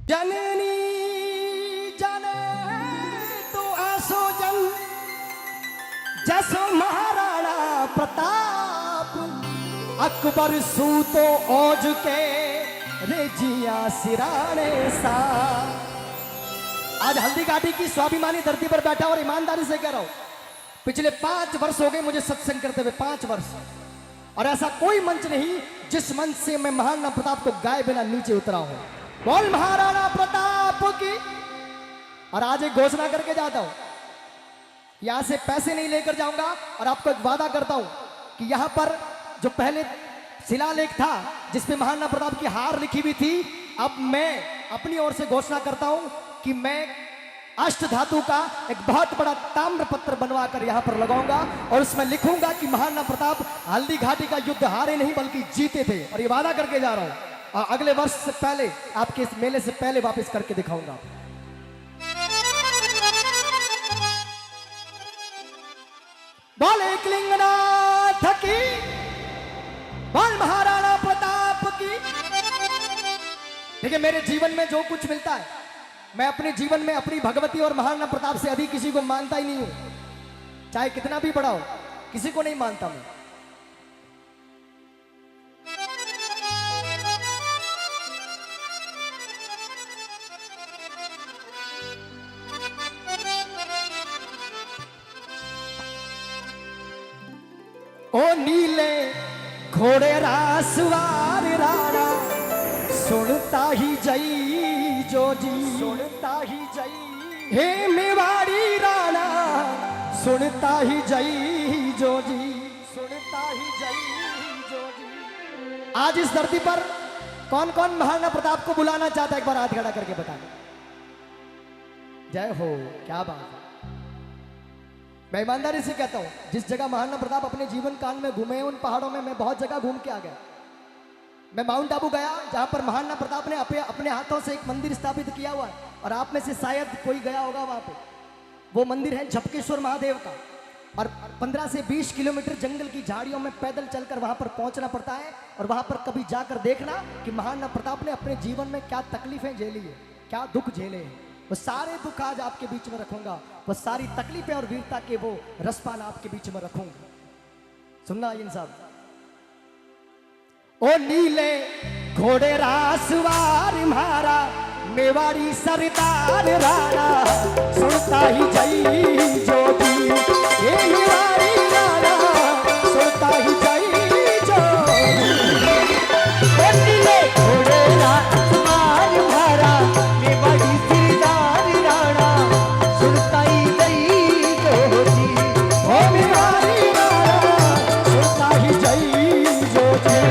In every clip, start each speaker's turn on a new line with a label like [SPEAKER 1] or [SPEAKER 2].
[SPEAKER 1] जननी जाने तू आसो जन जसो महाराणा प्रताप अकबर सूतो औज के रेजिया सिराने सा। आज हल्दी घाटी की स्वाभिमानी धरती पर बैठा और ईमानदारी से कह रहा हूं, पिछले 5 वर्ष हो गए मुझे सत्संग करते हुए, 5 वर्ष, और ऐसा कोई मंच नहीं जिस मंच से मैं महाराणा प्रताप को गाए बिना नीचे उतरा हूं। बोल महाराणा प्रताप की। और आज एक घोषणा करके जाता हूं, यहां से पैसे नहीं लेकर जाऊंगा और आपको एक वादा करता हूं कि यहां पर जो पहले शिलालेख था जिसमें महाराणा प्रताप की हार लिखी हुई थी, अब मैं अपनी ओर से घोषणा करता हूं कि मैं अष्ट धातु का एक बहुत बड़ा ताम्र पत्र बनवा कर यहां पर लगाऊंगा और उसमें लिखूंगा कि महाराणा प्रताप हल्दी घाटी का युद्ध हारे नहीं बल्कि जीते थे। और ये वादा करके जा रहा हूं, और अगले वर्ष से पहले, आपके इस मेले से पहले वापस करके दिखाऊंगा। बोले एकलिंगनाथ की, बोल महाराणा प्रताप की। देखिए, मेरे जीवन में जो कुछ मिलता है, मैं अपने जीवन में अपनी भगवती और महाराणा प्रताप से अधिक किसी को मानता ही नहीं हूं, चाहे कितना भी बड़ा हो, किसी को नहीं मानता मैं। ओ नीले घोड़े रासवार राणा सुनता ही जई जो जी, सुनता ही जई। हे मेवाड़ी राणा सुनता ही जई जो जी, सुनता ही जई जो जी। आज इस धरती पर कौन कौन महाराणा प्रताप को बुलाना चाहता है, एक बार हाथ खड़ा करके बता। जय हो, क्या बात है। मैं ईमानदारी से कहता हूं, जिस जगह महाराणा प्रताप अपने जीवन काल में घूमे, उन पहाड़ों में मैं बहुत जगह घूम के आ गया। मैं माउंट आबू गया, जहां पर महाराणा प्रताप ने अपने हाथों से एक मंदिर स्थापित किया हुआ है, और आप में से शायद कोई गया होगा वहां पे। वो मंदिर है झपकेश्वर महादेव का, और 15 से 20 किलोमीटर जंगल की झाड़ियों में पैदल चलकर वहां पर पहुंचना पड़ता है। और वहां पर कभी जाकर देखना कि महाराणा प्रताप ने अपने जीवन में क्या तकलीफें झेली है, क्या दुख झेले हैं। वो सारे दुख आज आपके बीच में रखूंगा, वो सारी तकलीफें और वीरता के वो रसपान आपके बीच में रखूंगा। सुनना इन साहब। ओ नीले घोड़े रासवार मारा मेवाड़ी सरदार राणा सुनता ही जई जो जी। ये मेवाड़ी राणा सुनता ही जई जो जी। ओ नीले घोड़े रासवार मारा मेवाड़ी सरदार राणा सुनता ही जई जो जी। ओ मेवाड़ी राणा सुनता ही जई जो जी।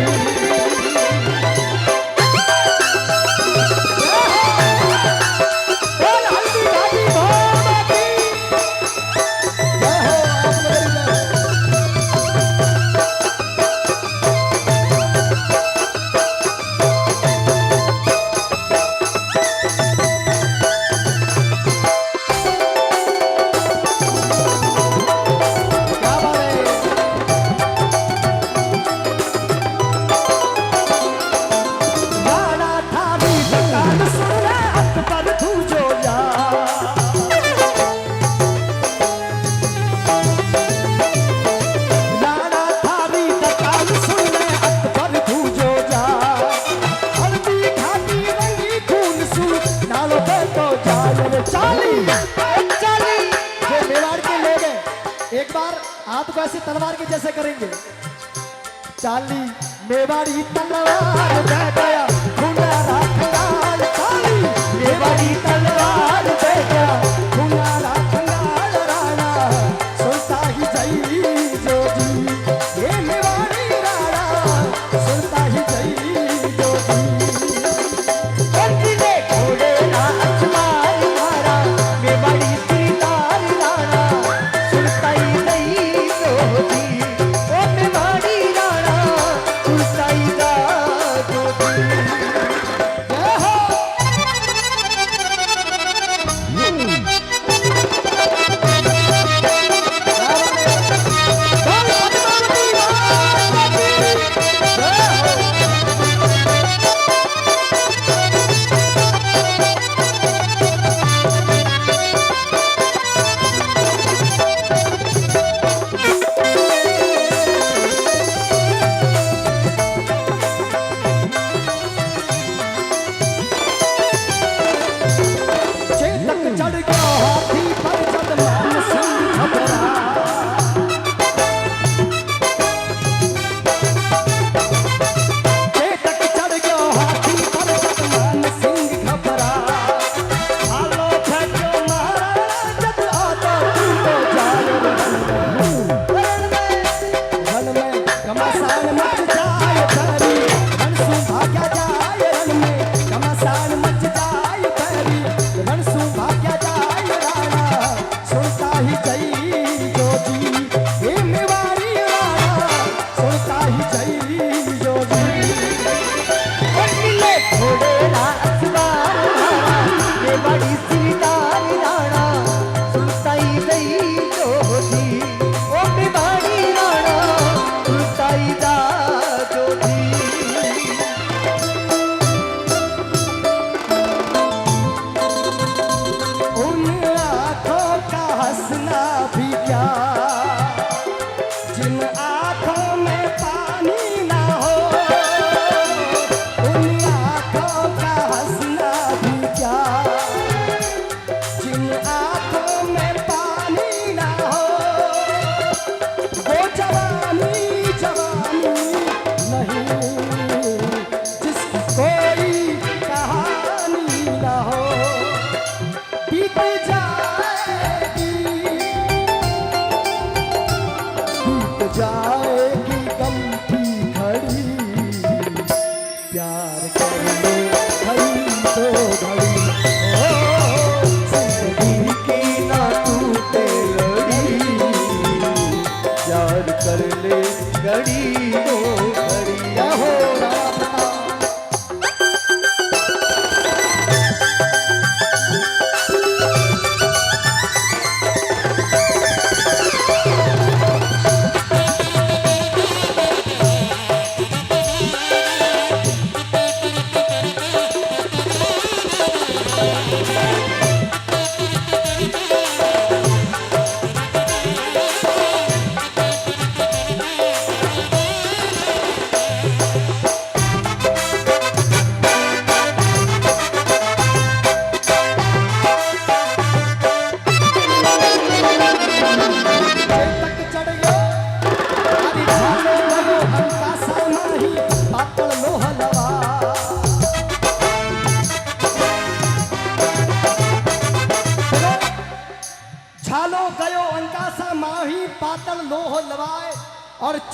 [SPEAKER 1] एक बार हाथ को ऐसे तलवार के जैसे करेंगे। चाली मेवाड़ी तलवार बह गया खुनारा खंगाल, चाली मेवाड़ी तलवार बह गया खुनारा खंगाल राणा सुनता ही जई जो जी। ये मेवाड़ी राणा सुनता ही जई जो जी। घोड़े ना अजमार मारा मेवाड़ी सरदार राणा सुनता ही जई जो जी। ओ मेवाड़ी राणा सुनता ही जो जी।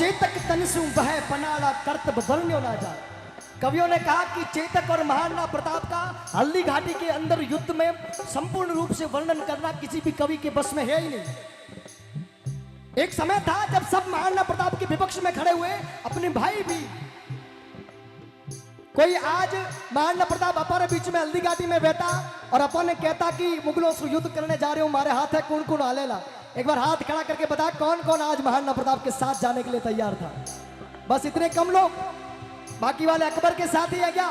[SPEAKER 1] चेतक तनसु वह पनाड़ा कर्तव्य वर्ण्यो ना जा। कवियों ने कहा कि चेतक और महाराणा प्रताप का हल्दी घाटी के अंदर युद्ध में संपूर्ण रूप से वर्णन करना किसी भी कवि के बस में है ही नहीं। एक समय था जब सब महाराणा प्रताप के विपक्ष में खड़े हुए, अपने भाई भी। कोई आज महाराणा प्रताप हमारे बीच में हल्दी घाटी में बैठा और अपन ने कहता कि मुगलों से युद्ध करने जा रहे हो, हमारे हाथ है, कौन कौन हालेला। एक बार हाथ खड़ा करके बता कौन कौन आज महाराणा प्रताप के साथ जाने के लिए तैयार था। बस इतने कम लोग, बाकी वाले अकबर के साथ ही है क्या?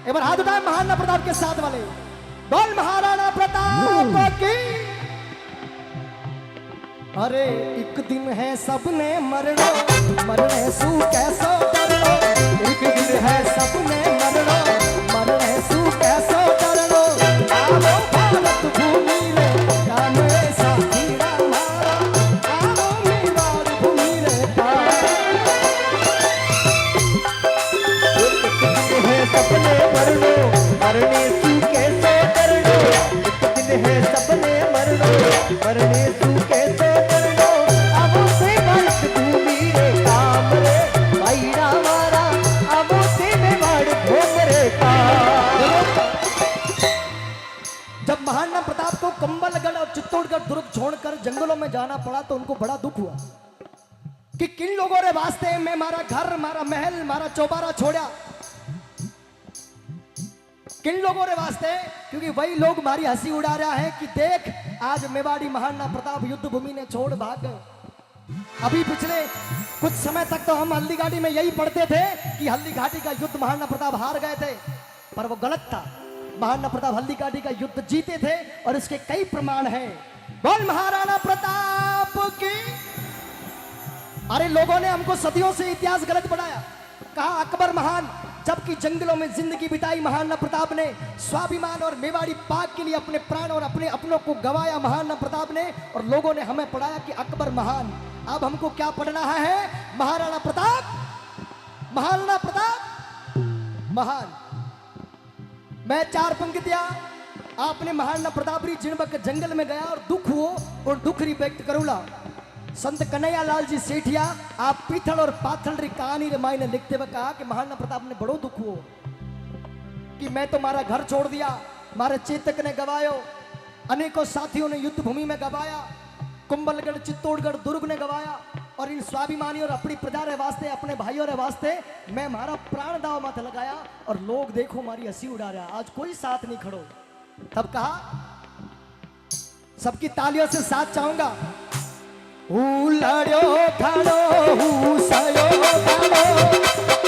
[SPEAKER 1] एक बार हाथ उठाए महाराणा प्रताप के साथ वाले। बोल महाराणा प्रताप की। अरे एक दिन है सबने मरना, मरने सू कैसो डरनो। एक दिन है सबने मरना, मरने सू कैसो डरनो। आओ भारत भूमि रे काम ऐसा हीरा मारा, आओ मेवाड़ भूमि रे काम। एक दिन है सबने मरना, मरने सू कैसो डरनो। एक दिन है सबने मरना, मरने सू कैसो महाराणा प्रताप को कंबलगढ़ और चित्तौड़गढ़ दुर्ग छोड़कर जंगलों में जाना पड़ा तो उनको बड़ा दुख हुआ कि किन लोगों ने वास्ते में मारा घर, मारा महल, मारा चौबारा छोड़ा। किन लोगों ने वास्ते? क्योंकि वही लोग हमारी हंसी उड़ा रहा है कि देख आज मेवाड़ी महाराणा प्रताप युद्ध भूमि ने छोड़ भाग गए। अभी पिछले कुछ समय तक तो हम हल्दी घाटी में यही पढ़ते थे कि हल्दी घाटी का युद्ध महाराणा प्रताप हार गए थे, पर वो गलत था। महाराणा प्रताप हल्दी घाटी का युद्ध जीते थे और इसके कई प्रमाण हैं। बोल महाराणा प्रताप की। अरे लोगों ने हमको सदियों से इतिहास गलत बनाया, कहा अकबर महान, जबकि जंगलों में जिंदगी बिताई महाराणा प्रताप ने। स्वाभिमान और मेवाड़ी पाक के लिए अपने प्राण और अपने अपनों को गवाया महाराणा प्रताप ने, और लोगों ने हमें पढ़ाया कि अकबर महान। अब हमको क्या पढ़ना है? महाराणा प्रताप, महाराणा प्रताप महान। मैं चार पंक्तियां आपने महाराणा प्रताप री जिनबक जंगल में गया और दुख हो और दुख री व्यक्त करूला। संत कन्हैया लाल जी सेठिया आप पीथल और पाथल री कहानी रे मायने लिखते हुए कहा कि महाराणा प्रताप ने बड़ो दुख हो कि मैं तो मारा घर छोड़ दिया, मारे चेतक ने गवायो, अनेकों साथियों ने युद्ध भूमि में गवाया, कुंभलगढ़ चित्तौड़गढ़ दुर्ग ने गवाया, और इन स्वाभिमानी और अपनी प्रजा रे वास्ते, अपने भाइयों रे वास्ते मैं मारा प्राण दाव मत लगाया, और लोग देखो हमारी हंसी उड़ा रहा, आज कोई साथ नहीं खड़ो। तब कहा सबकी तालियों से साथ चाहूंगा। लड़ो खड़ो सयो खड़ो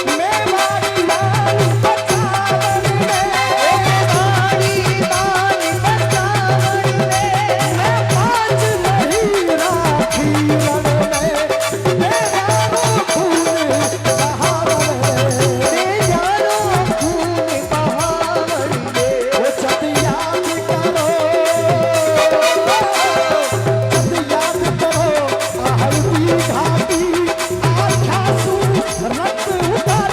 [SPEAKER 1] मेवाड़ी मान बचावन में, मेवाड़ी मान बचावन में, मैं पाँच नहीं राखी रण में, मेरा खून बहावन में, मेरा खून बहावन में। वो जब याद करो, जब याद करो हल्दी घाटी आख्या सू रक्त उतार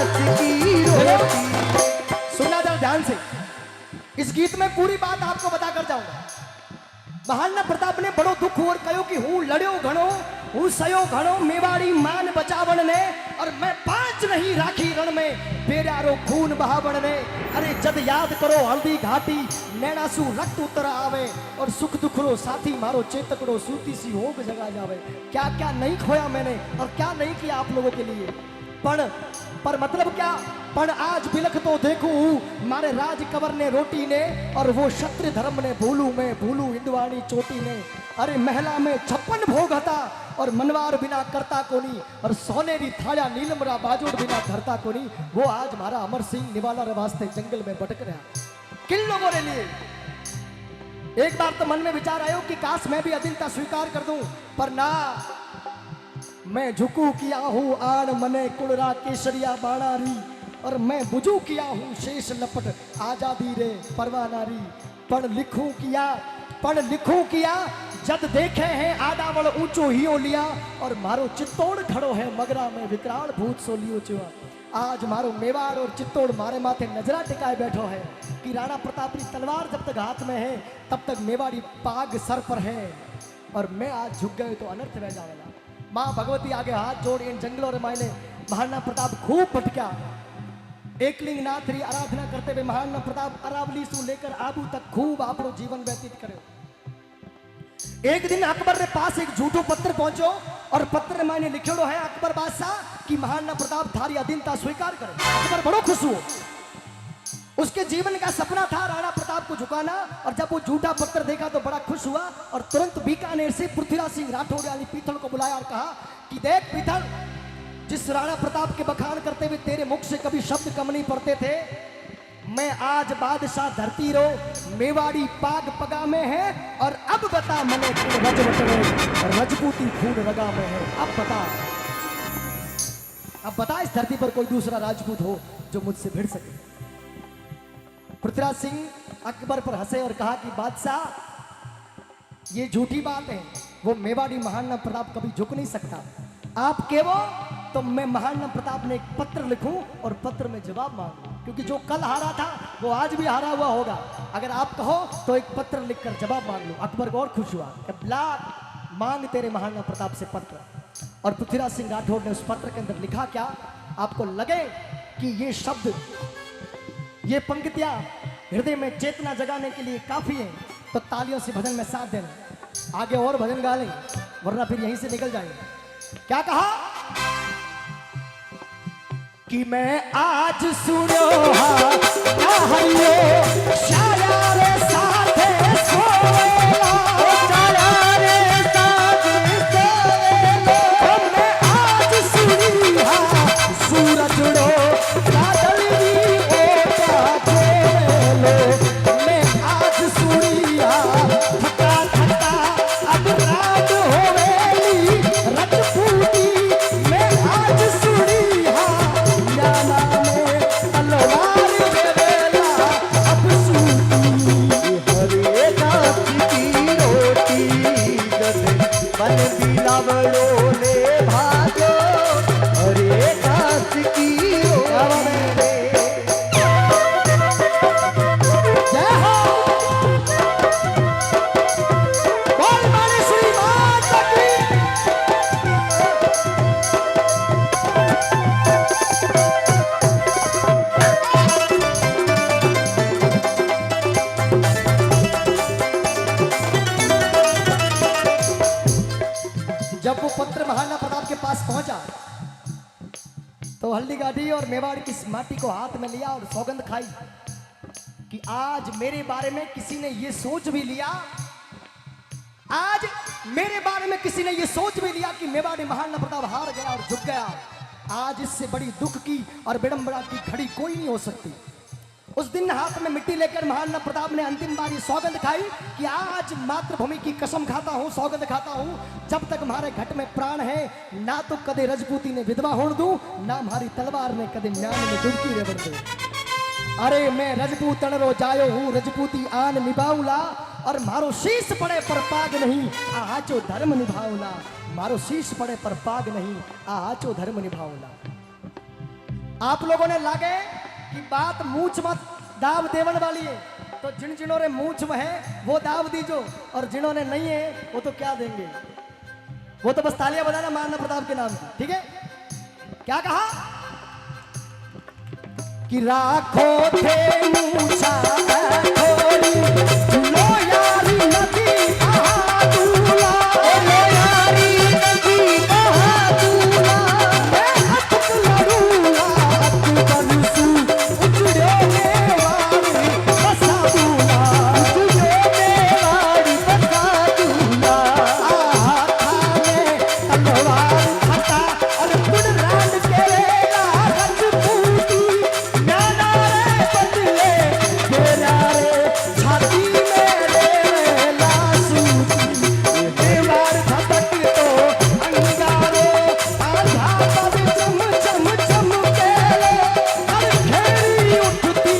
[SPEAKER 2] कांच की रोटी।
[SPEAKER 1] सुनना जरा ध्यान से, इस गीत में पूरी बात आपको बता कर जाऊंगा। महाराणा प्रताप ने बड़ो दुख और कहो कि हूँ लड़ो घणो, हूँ सयो घणो, मेवाड़ी मान बचावन ने, और मैं 5 नहीं राखी रण में, बेरारो खून बहावन ने। अरे जद याद करो हल्दी घाटी, नैनासू रक्त उतर आवे, और सुख दुखरो साथी मारो चेतकड़ो, सूती सी होग जगा जावे। क्या क्या नहीं खोया मैंने और क्या नहीं किया आप लोगों के लिए, पर मतलब क्या, पर आज बिलख तो देखू मारे राज कवर ने रोटी ने, और वो क्षत्रिय धर्म ने भूलू मैं भूलू हिंदवाणी चोटी ने। अरे महला में 56 भोग था, और मनवार बिना करता कोनी, और सोनेरी थाया नीलमरा बाजोड़ बिना धरता कोनी। वो आज मारा अमर सिंह निवाला रे वास्ते जंगल में भटक रहा। किन लोगों ने लिए? एक बार तो मन में विचार आयो कि काश मैं भी अधीनता स्वीकार कर दूं, पर ना, मैं झुकू किया हूँ आन मने कुड़रा केसरिया बाणारी, और मैं बुझू किया हूँ शेष लपट आजादी रे परवानारी। पढ़ लिखूं किया जद देखे हैं आडावल ऊंचो हियो लिया, और मारो चित्तौड़ खड़ो है मगरा में विकराल भूत सो लियो चुआ। आज मारो मेवाड़ और चित्तौड़ मारे माथे नजरा टिकाए बैठो है कि राणा प्रताप की तलवार जब तक हाथ में है तब तक मेवाड़ी पाग सर पर है, और मैं आज झुक गए तो अनर्थ रह जाएगा। माँ भगवती आगे हाथ जोड़ इन जंगलों रे मायने महाराणा प्रताप खूब भटका। एकलिंग नाथ री आराधना करते हुए महाराणा प्रताप अरावली से लेकर आबू तक खूब आपरो जीवन व्यतीत करे। एक दिन अकबर रे पास एक झूठो पत्र पहुंचो, और पत्र मायने लिखेलो है अकबर बादशाह कि महाराणा प्रताप थारी अधीनता स्वीकार करे। अकबर बड़ो खुश हुआ। उसके जीवन का सपना था राणा प्रताप को झुकाना, और जब वो झूठा पत्र देखा तो बड़ा खुश हुआ, और तुरंत बीकानेर से पृथ्वीराज सिंह राठौड़ यानी पीथल को बुलाया और कहा कि देख पीथल, जिस राणा प्रताप के बखान करते हुए तेरे मुख से कभी शब्द कम नहीं पड़ते थे, मैं आज बादशाह धरती रो मेवाड़ी पाग पगा में है, और अब बता मने रजपूती खून रगा में है। अब बता इस धरती पर कोई दूसरा राजपूत हो जो मुझसे भिड़ सके। पृथ्वीराज सिंह अकबर पर हंसे और कहा कि बादशाह, ये झूठी बात है, वो मेवाड़ी महाराणा प्रताप कभी झुक नहीं सकता। आप कहो तो मैं महाराणा प्रताप ने एक पत्र लिखूं और पत्र में जवाब मांगूं, क्योंकि जो कल हारा था वो आज भी हारा हुआ होगा। अगर आप कहो तो एक पत्र लिखकर जवाब मांग लो। अकबर और खुश हुआ, मांग तेरे महाराणा प्रताप से पत्र। और पृथ्वीराज सिंह राठौड़ ने उस पत्र के अंदर लिखा क्या, आपको लगे कि ये शब्द, ये पंक्तियां हृदय में चेतना जगाने के लिए काफी है तो तालियों से भजन में साथ देना। आगे और भजन गा लें वरना फिर यहीं से निकल जाएंगे। क्या कहा कि मैं आज सुनो शाया रे साथे सोएला, शाया रे साथे सोएला, मैं आज सुनी सूरज रो बादल री ओटा खेलो, मैं आज सुनी थका थका अब रात होवेली रजपूती, मैं आज सुनी ज्ञाना में तलवार बेला अब सूती,
[SPEAKER 2] हरे कांच की रोटी गदे बन बिलावड़ो ने भाजो, हरे कांच की रोटी।
[SPEAKER 1] जय हो बोल माने श्री माता की। जब वो पत्र महाराणा प्रताप के पास पहुंचा तो हल्दी गाड़ी और मेवाड़ की इस माटी को हाथ में लिया और सौगंध खाई कि आज मेरे बारे में किसी ने ये सोच भी लिया, आज मेरे बारे में किसी ने ये सोच भी लिया कि मेवाड़ी महाराणा प्रताप हार गया और झुक गया। आज इससे बड़ी दुख की और विडंबना की घड़ी कोई नहीं हो सकती। उस दिन हाथ में मिट्टी लेकर महाराणा प्रताप ने अंतिम बार ये सौगंध खाई कि आज मातृभूमि की कसम खाता हूँ, सौगंध खाता हूँ, जब तक हमारे घट में प्राण है ना तो कदे रजपूती ने विधवा होड़ दूं, ना हमारी तलवार ने कदे म्यान में डुबकी रेवड़ दे। अरे मैं रजपूतन रो जायो हूँ, रजपूती आन निभाऊला, और मारो शीश पड़े पर पाग नहीं आचो धर्म निभाऊला, मारो शीश पड़े पर पाग नहीं आचो धर्म निभाऊला। आप लोगों ने लागे कि बात मूछ मत दाव देवन वाली है, तो जिन्होंने मूछ में है वो दाव दीजो, और जिन्होंने नहीं है वो तो क्या देंगे, वो तो बस तालियां बजाना महाराणा प्रताप के नाम की। ठीक है, क्या कहा कि राखो थे मूछा थोड़ी, लो यारी नदी बहादुरा, लो यारी नदी बहादुरा, मैं अटक लड़ूंगा बरसू, उजड़े मेवाड़ी बसा दूंगा, उजड़े मेवाड़ी बसा दूंगा, थाने तलवार फटा और कुड़रान केरेगा रजपूती, नाना रे बदले तेरा रे छाती में रे लासूती, मेवाड़ धधक तो अंगारो, आधा पद चम चम चमकेले, हर घेरी उठती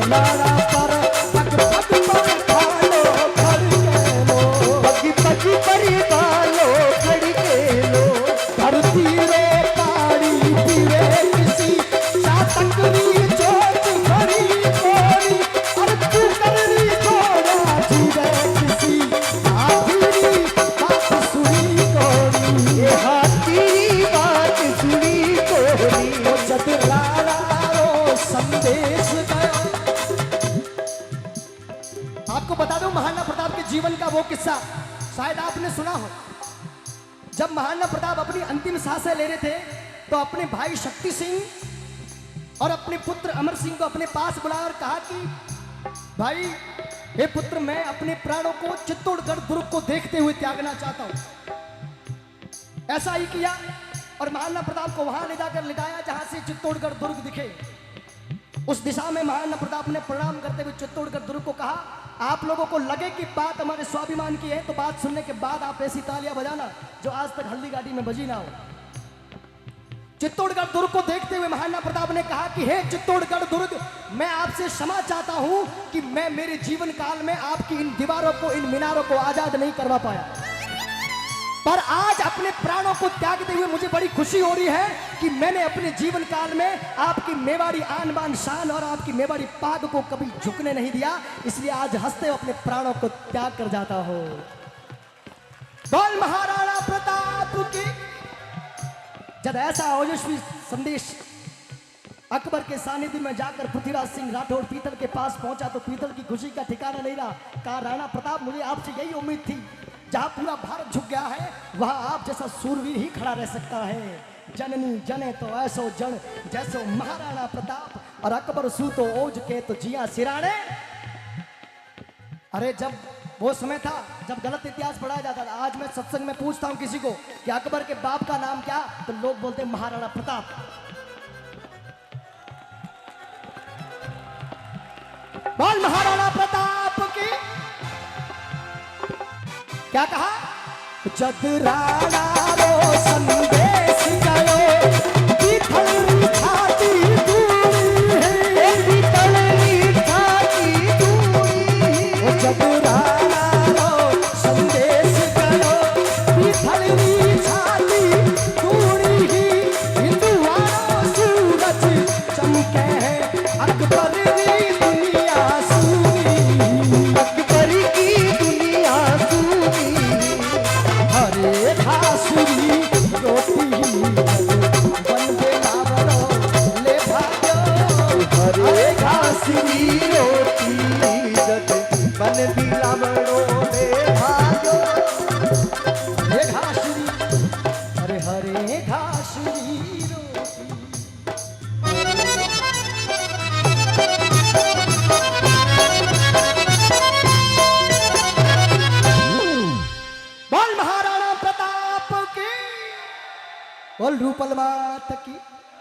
[SPEAKER 1] लाला पर पग पग पर बालो खड़केलो, पग पग पर बालो खड़केलो, धरती रे पाड़ी पीरे किसी चातकरी चोट भरी कोरी, और तू करनी छोड़ा जीवे किसी आखिरी बात सुनी कोरी, ये हाथी बात सुनी कोरी, वो चतुराला रो संदेश गयो। आपको बता दूं महाराणा प्रताप के जीवन का वो किस्सा शायद आपने सुना हो। जब महाराणा प्रताप अपनी अंतिम सांसें ले रहे थे तो अपने भाई शक्ति सिंह और अपने पुत्र अमर सिंह को अपने पास बुलाया और कहा कि भाई हे पुत्र, मैं अपने प्राणों को चित्तौड़गढ़ दुर्ग को देखते हुए त्यागना चाहता हूं। ऐसा ही किया और महाराणा प्रताप को वहां ले जाकर लिटाया जहां से चित्तौड़गढ़ दुर्ग दिखे। उस दिशा में महाराणा प्रताप ने प्रणाम करते हुए चित्तौड़गढ़ दुर्ग को कहा, आप लोगों को लगे कि बात हमारे स्वाभिमान की है तो बात सुनने के बाद आप ऐसी तालियां बजाना जो आज तक हल्दी घाटी में बजी ना हो। चित्तौड़गढ़ दुर्ग को देखते हुए महाराणा प्रताप ने कहा कि हे चित्तौड़गढ़ दुर्ग, मैं आपसे क्षमा चाहता हूं कि मैं मेरे जीवन काल में आपकी इन दीवारों को, इन मीनारों को आजाद नहीं करवा पाया, पर आज अपने प्राणों को त्यागते हुए मुझे बड़ी खुशी हो रही है कि मैंने अपने जीवन काल में आपकी मेवाड़ी आन बान शान और आपकी मेवाड़ी पाग को कभी झुकने नहीं दिया, इसलिए आज हंसते हुए अपने प्राणों को त्याग कर जाता हो। बोल महाराणा प्रताप की। जब ऐसा ओजस्वी संदेश अकबर के सानिध्य में जाकर पृथ्वीराज सिंह राठौर पीतल के पास पहुंचा तो पीतल की खुशी का ठिकाना नहीं रहा। कहा, राणा प्रताप, मुझे आपसे यही उम्मीद थी, जहां पूरा भारत झुक गया है वहां आप जैसा सूरवीर ही खड़ा रह सकता है। जननी जने तो ऐसो जन जैसो महाराणा प्रताप, और अकबर सू तो ओज के तो जिया सिराने। अरे जब वो समय था जब गलत इतिहास पढ़ाया जाता था। आज मैं सत्संग में पूछता हूं किसी को कि अकबर के बाप का नाम क्या, तो लोग बोलते हैं महाराणा प्रताप। बोल महाराणा प्रताप की। क्या कहा? जद राणा रो संदेश गयो, पीतल छाती दूरी है, पीतल छाती दूरी है। जद राणा रो संदेश गयो, पीतल छाती दूरी ही, हिंदुआनो सूरज चमके है, अकबर की दुनिया सूरी, अकबर की दुनिया सूरी। हरे घासुरी रोटी वंदे मातरम ले भाग्यो, हरे घासुरी रोटी बन बिलावड़ो ले भाग्यो। हरे घासुरी, अरे हरे घासुरी रोटी। बोल महाराणा प्रताप की। बोल रूपल मात की।